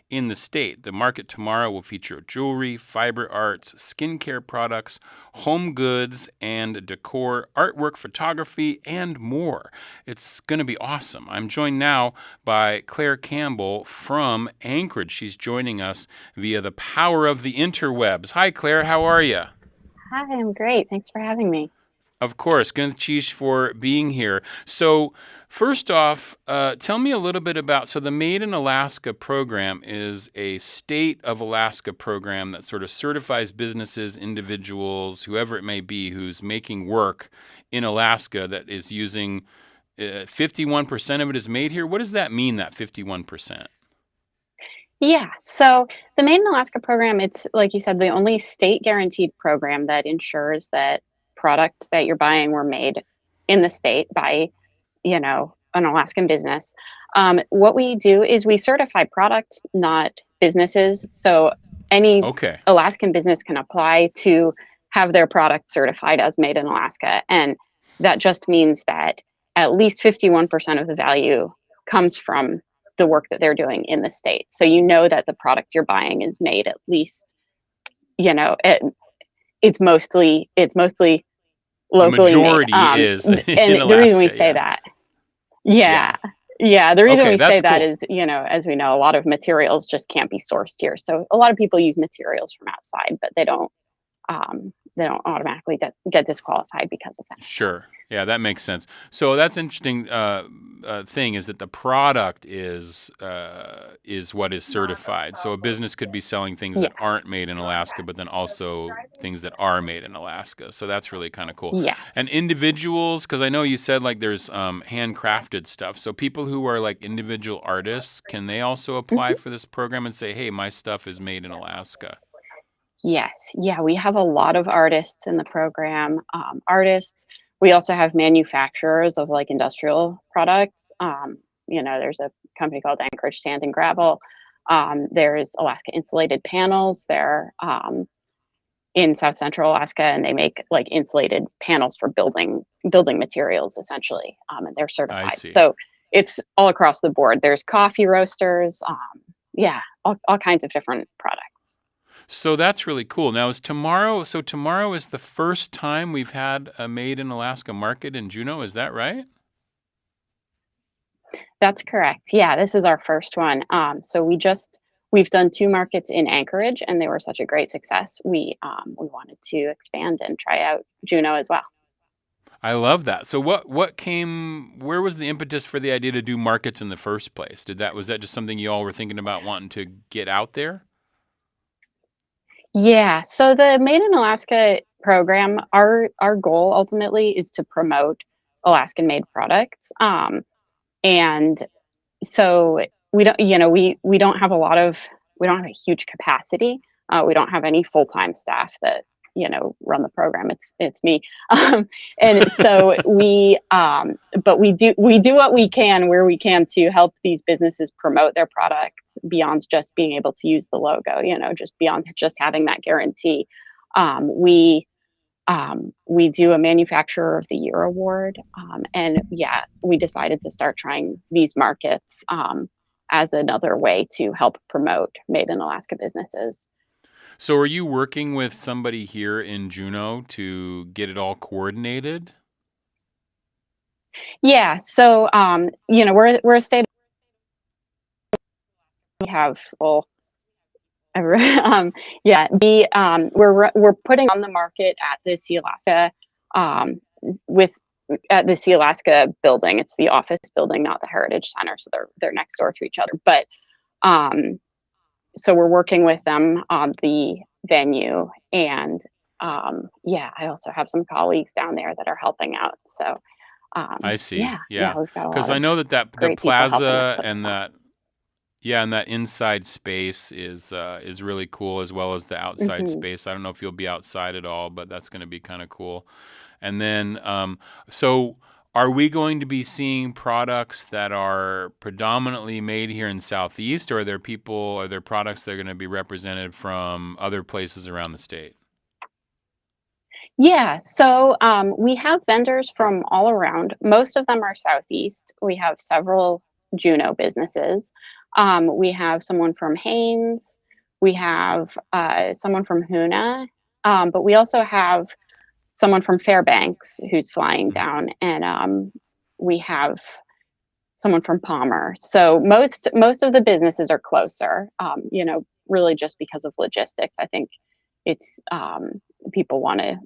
in the state. The market tomorrow will feature jewelry, fiber arts, skincare products, home goods and decor, artwork, photography, and more. It's going to be awesome. I'm joined now by Claire Campbell from Anchorage. She's joining us via the power of the interwebs. Hi, Claire. How are you? Hi, I'm great. Thanks for having me. Of course. Gunchish for being here. So first off, tell me a little bit about, so the Made in Alaska program is a state of Alaska program that sort of certifies businesses, individuals, whoever it may be, who's making work in Alaska that is using 51% of it is made here. What does that mean, that 51%? Yeah, so the Made in Alaska program, it's, like you said, the only state guaranteed program that ensures that products that you're buying were made in the state by, an Alaskan business. What we do is we certify products, not businesses. So any Alaskan business can apply to have their product certified as made in Alaska. And that just means that at least 51% of the value comes from the work that they're doing in the state. So you know that the product you're buying is made at least, it's mostly The locally made. majority is And in the reason we Alaska. say Yeah. that, the reason Okay, we that's say that cool. is, as we know, a lot of materials just can't be sourced here. So a lot of people use materials from outside, but they don't automatically get disqualified because of that. Sure. Yeah, that makes sense. So that's interesting thing is that the product is what is certified. So a business could be selling things that aren't made in Alaska, but then also things that are made in Alaska. So that's really kind of cool. Yes. And individuals, because I know you said like there's handcrafted stuff. So people who are like individual artists, can they also apply for this program and say, hey, my stuff is made in Alaska? Yes. Yeah, we have a lot of artists in the program. Artists. We also have manufacturers of like industrial products. There's a company called Anchorage Sand and Gravel. There's Alaska Insulated Panels. They're in South Central Alaska, and they make like insulated panels for building materials essentially. And they're certified. see. So it's all across the board. There's coffee roasters. All kinds of different products. So that's really cool. Now is tomorrow? So tomorrow is the first time we've had a Made in Alaska market in Juneau. Is that right? That's correct. Yeah, this is our first one. So we've done 2 markets in Anchorage, and they were such a great success. We wanted to expand and try out Juneau as well. I love that. So where was the impetus for the idea to do markets in the first place? Was that just something you all were thinking about wanting to get out there? Yeah, so the Made in Alaska program, our goal ultimately is to promote Alaskan-made products. And so we don't, we don't have we don't have a huge capacity. We don't have any full-time staff that, run the program. It's me. And so but we do what we can where we can to help these businesses promote their products beyond just being able to use the logo, just beyond just having that guarantee. We do a Manufacturer of the Year award. And we decided to start trying these markets as another way to help promote Made in Alaska businesses. So are you working with somebody here in Juneau to get it all coordinated? Yeah. So, we're a state. We have, we're putting on the market at the Sea Alaska, at the Sea Alaska building. It's the office building, not the Heritage Center. So they're next door to each other. But so we're working with them on the venue, and I also have some colleagues down there that are helping out. So I see. we've got a lot Because I of know that the great people helping us plaza put and this on. that and that inside space is really cool, as well as the outside space. I don't know if you'll be outside at all, but that's going to be kind of cool. And then, so are we going to be seeing products that are predominantly made here in Southeast, or are there products that are going to be represented from other places around the state? Yeah, so we have vendors from all around. Most of them are Southeast. We have several Juneau businesses. We have someone from Haines. We have someone from Hoonah. But we also have someone from Fairbanks who's flying down, and we have someone from Palmer. So most of the businesses are closer, really just because of logistics. I think it's people want to,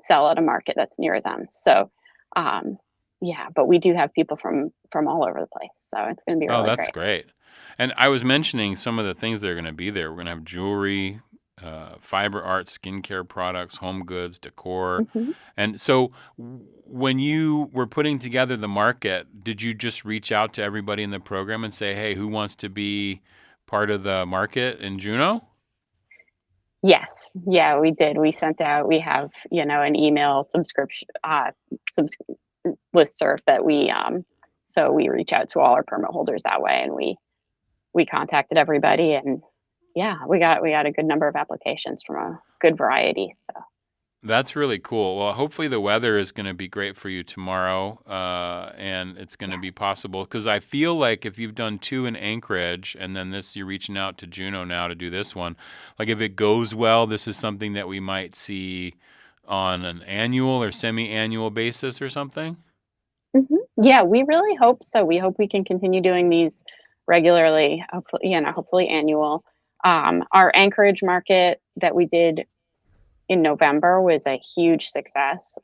sell at a market that's near them. So but we do have people from all over the place. So it's going to be really great. Oh, that's great. And I was mentioning some of the things that are going to be there. We're going to have jewelry, fiber art, skincare products, home goods, decor. And so when you were putting together the market, did you just reach out to everybody in the program and say, hey, who wants to be part of the market in Juneau? Yes. Yeah, we did. We sent out, we have, an email subscription, listserv that so we reach out to all our permit holders that way, and we contacted everybody, and we got a good number of applications from a good variety. So That's really cool. Well, hopefully the weather is going to be great for you tomorrow, and it's going to be possible. Because I feel like if you've done 2 in Anchorage, and then you're reaching out to Juneau now to do this one, like if it goes well, this is something that we might see on an annual or semi-annual basis or something? Yeah, we really hope so. We hope we can continue doing these regularly, hopefully annual. Our Anchorage market that we did in November was a huge success.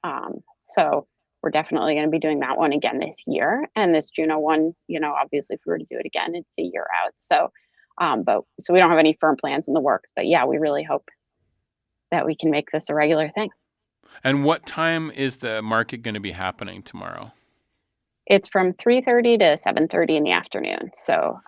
So we're definitely going to be doing that one again this year. And this Juneau one, obviously if we were to do it again, it's a year out. So, so we don't have any firm plans in the works, but yeah, we really hope that we can make this a regular thing. And what time is the market going to be happening tomorrow? It's from 3:30 to 7:30 in the afternoon. So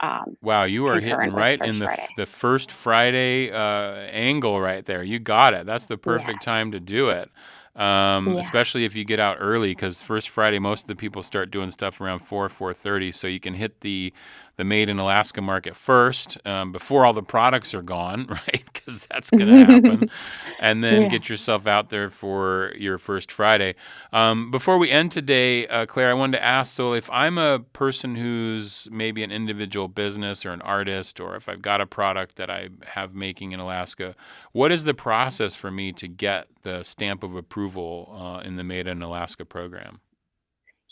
wow, you are hitting right in the First Friday angle right there. You got it. That's the perfect time to do it. Especially if you get out early, because First Friday, most of the people start doing stuff around 4:30, so you can hit the Made in Alaska market first before all the products are gone, right? Because that's going to happen. And then get yourself out there for your First Friday. Before we end today, Claire, I wanted to ask, so if I'm a person who's maybe an individual business or an artist, or if I've got a product that I have making in Alaska, what is the process for me to get the stamp of approval in the Made in Alaska program?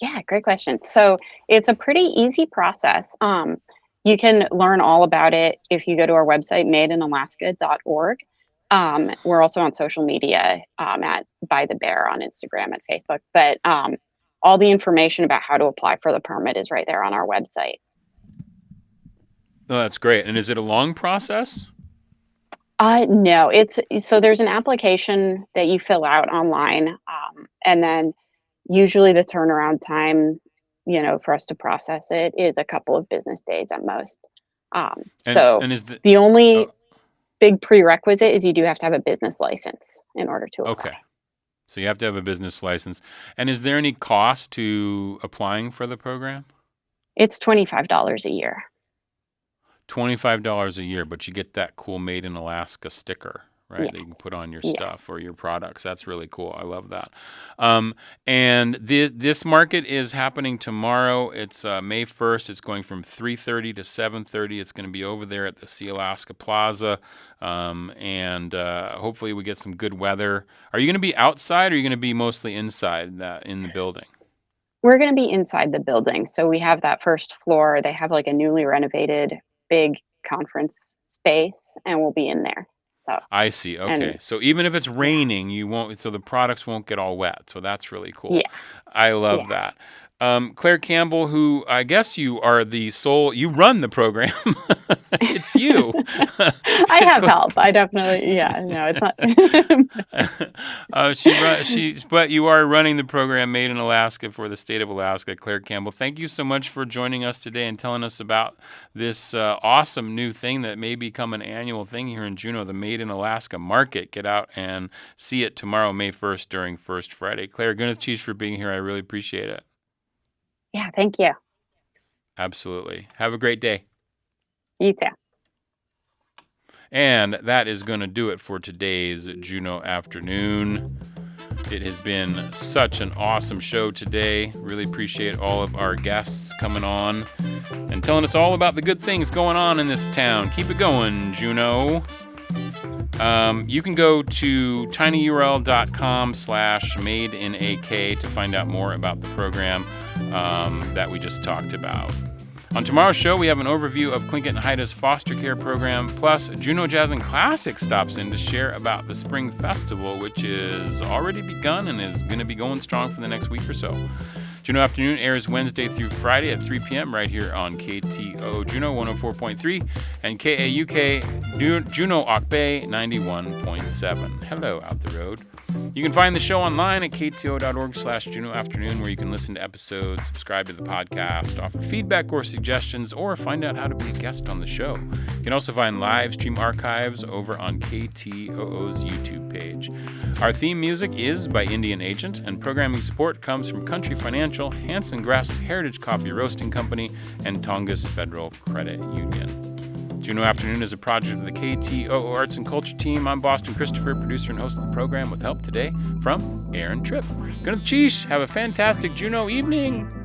Yeah, great question. So it's a pretty easy process. You can learn all about it if you go to our website, madeinaalaska.org. We're also on social media at By the Bear on Instagram and Facebook. But all the information about how to apply for the permit is right there on our website. Oh, that's great. And is it a long process? No, so there's an application that you fill out online, and then usually the turnaround time, for us to process it is a couple of business days at most. And is the only big prerequisite is you do have to have a business license in order to apply. Okay. So you have to have a business license. And is there any cost to applying for the program? It's $25 a year. $25 a year, but you get that cool Made in Alaska sticker, right? Yes. That you can put on your stuff or your products. That's really cool. I love that. And this market is happening tomorrow. It's May 1st. It's going from 3:30 to 7:30. It's going to be over there at the Sea Alaska Plaza. And hopefully we get some good weather. Are you going to be outside, or are you going to be mostly inside in the building? We're going to be inside the building. So we have that first floor. They have like a newly renovated big conference space, and we'll be in there. So I see. Okay. So even if it's raining, so the products won't get all wet. So that's really cool. Yeah. I love that. Claire Campbell, who I guess you are you run the program. It's you. I have help. I definitely, no, it's not. But you are running the program Made in Alaska for the state of Alaska. Claire Campbell, thank you so much for joining us today and telling us about this awesome new thing that may become an annual thing here in Juneau, the Made in Alaska market. Get out and see it tomorrow, May 1st, during First Friday. Claire, goodness cheese for being here. I really appreciate it. Yeah, thank you. Absolutely. Have a great day. You too. And that is going to do it for today's Juneau Afternoon. It has been such an awesome show today. Really appreciate all of our guests coming on and telling us all about the good things going on in this town. Keep it going, Juneau. You can go to tinyurl.com/madeinak to find out more about the program that we just talked about. On tomorrow's show, we have an overview of Tlingit and Haida's foster care program, plus Juneau Jazz and Classic stops in to share about the Spring Festival, which is already begun and is going to be going strong for the next week or so. Juneau Afternoon airs Wednesday through Friday at 3 p.m. right here on KTO Juneau 104.3 and KAUK Juneau Akbay 91.7. Hello out the road. You can find the show online at kto.org/Juneau Afternoon, where you can listen to episodes, subscribe to the podcast, offer feedback or suggestions, or find out how to be a guest on the show. You can also find live stream archives over on KTOO's YouTube page. Our theme music is by Indian Agent, and programming support comes from Country Financial, Hanson Grass Heritage Coffee Roasting Company, and Tongass Federal Credit Union. Juneau Afternoon is a project of the KTOO Arts and Culture team. I'm Boston Christopher, producer and host of the program, with help today from Aaron Tripp. Good cheesh. Have a fantastic Juneau evening.